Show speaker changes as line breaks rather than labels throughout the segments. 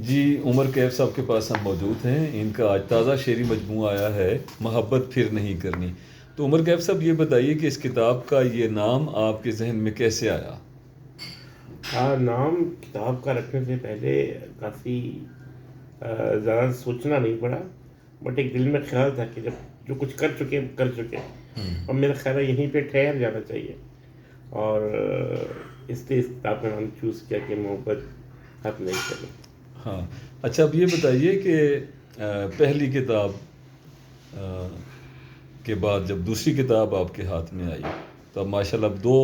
جی عمر کیف صاحب کے پاس ہم موجود ہیں. ان کا آج تازہ شعری مجموعہ آیا ہے محبت پھر نہیں کرنی. تو عمر کیف صاحب یہ بتائیے کہ اس کتاب کا یہ نام آپ کے ذہن میں کیسے آیا؟
ہاں، نام کتاب کا رکھنے سے پہلے کافی زیادہ سوچنا نہیں پڑا، بٹ ایک دل میں خیال تھا کہ جب جو کچھ کر چکے اور میرا خیال ہے یہیں پہ ٹھہر جانا چاہیے. اور اس لیے اس کتاب کا نام چوز کیا کہ محبت حق نہیں کرے.
ہاں اچھا، اب یہ بتائیے کہ پہلی کتاب کے بعد جب دوسری کتاب آپ کے ہاتھ میں آئی تو اب ماشاء اللہ اب 2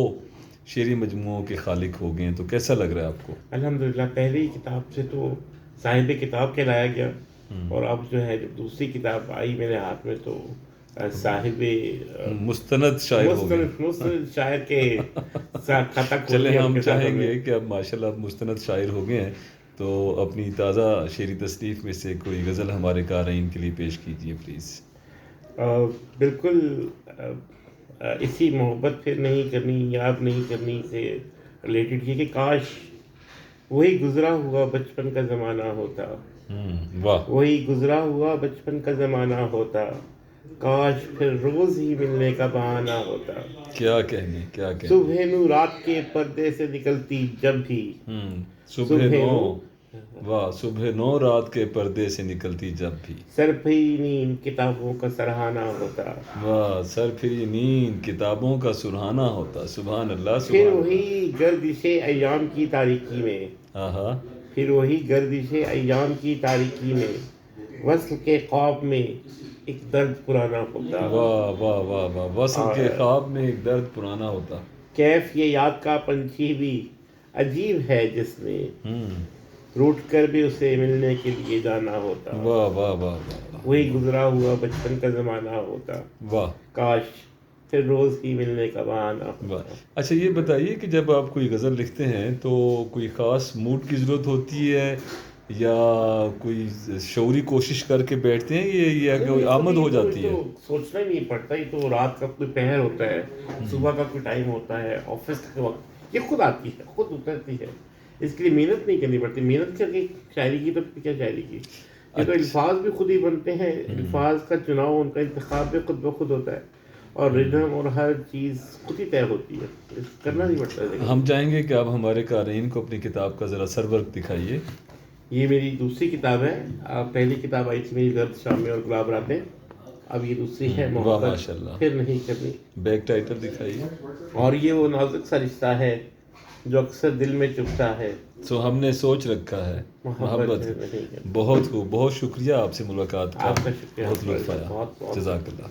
شعری مجموعوں کے خالق ہو گئے ہیں، تو کیسا لگ رہا ہے آپ کو؟
الحمدللہ پہلی کتاب سے تو صاحب کتاب کہلایا گیا، اور اب جو ہے جب دوسری کتاب آئی میرے ہاتھ میں تو صاحب
مستند شاعر ہو گئے.
مستند شاعر کے کھاتا کھول
چلیں
دیا ان
ہم
کے ساتھ ہم
چاہیں
نے.
گے کہ اب ماشاءاللہ اب مستند شاعر ہو گئے ہیں تو اپنی تازہ شعری تصنیف میں سے کوئی غزل ہمارے قارئین کے لیے پیش کیجیے پلیز.
بالکل. اسی محبت پھر نہیں کرنی، یاد نہیں کرنی سے ریلیٹڈ یہ کہ کاش وہی گزرا ہوا بچپن کا زمانہ ہوتا،
واہ
وہی گزرا ہوا بچپن کا زمانہ ہوتا، کاش پھر روز ہی ملنے کا بہانہ ہوتا.
کیا کہنے کیا کہنے.
صبح نو رات کے پردے سے نکلتی جب بھی،
صبح 9 واہ صبح 9 رات کے پردے سے نکلتی جب بھی،
سر پھری نیند کتابوں کا سرہانہ ہوتا.
واہ سر پھری نیند کتابوں کا سرہانہ ہوتا. سبحان اللہ
پھر
سبحان اللہ.
وہی گردش ایام کی تاریکی میں،
ہاں
پھر وہی گردش ایام کی تاریکی میں، وصل کے خواب میں ایک درد پرانا ہوتا.
واہ واہ واہ واہ وصل کے خواب میں ایک درد پرانا ہوتا.
کیف یہ یاد کا پنچھی بھی عجیب ہے جس نے روٹ کر بھی اسے ملنے کے لیے جانا ہوتا.
واہ واہ واہ واہ
وہی گزرا ہوا بچپن کا زمانہ ہوتا،
واہ
کاش پھر روز ہی ملنے کا بہانہ
واہ.
ہوتا.
اچھا یہ بتائیے کہ جب آپ کوئی غزل لکھتے ہیں تو کوئی خاص موڈ کی ضرورت ہوتی ہے یا کوئی شعوری کوشش کر کے بیٹھتے ہیں یا کہ آمد ہو جاتی ہے؟
سوچنا ہی نہیں پڑتا، یہ تو رات کا کوئی پہر ہوتا ہے، صبح کا کوئی ٹائم ہوتا ہے، آفس کا وقت، یہ خود آتی ہے، خود اترتی ہے. اس کے لیے محنت نہیں کرنی پڑتی. محنت کر کے شاعری کی تو کیا شاعری کی، یہ تو الفاظ بھی خود ہی بنتے ہیں. الفاظ کا چناؤ، ان کا انتخاب بھی خود بخود ہوتا ہے، اور ردھم اور ہر چیز خود ہی طے ہوتی ہے، کرنا نہیں پڑتا ہے.
ہم چاہیں گے کہ آپ ہمارے قارئین کو اپنی کتاب کا ذرا سرورق دکھائیے.
یہ میری دوسری کتاب ہے. پہلی کتاب آئی تھی میری درد شامیں اور گلاب راتیں، اب یہ دوسری ہے
واہ
محبت
ماشاء اللہ.
پھر نہیں کرنی.
بیک ٹائٹل دکھائیے.
اور یہ وہ نازک سا رشتہ ہے جو اکثر دل میں چبھتا ہے،
سو ہم نے سوچ رکھا ہے محبت.
پھر نہیں کرنی.
بہت خوب، بہت شکریہ آپ سے ملاقات کا.
آپ کا شکریہ.
بہت لطف آیا.
بہت
جزاک اللہ.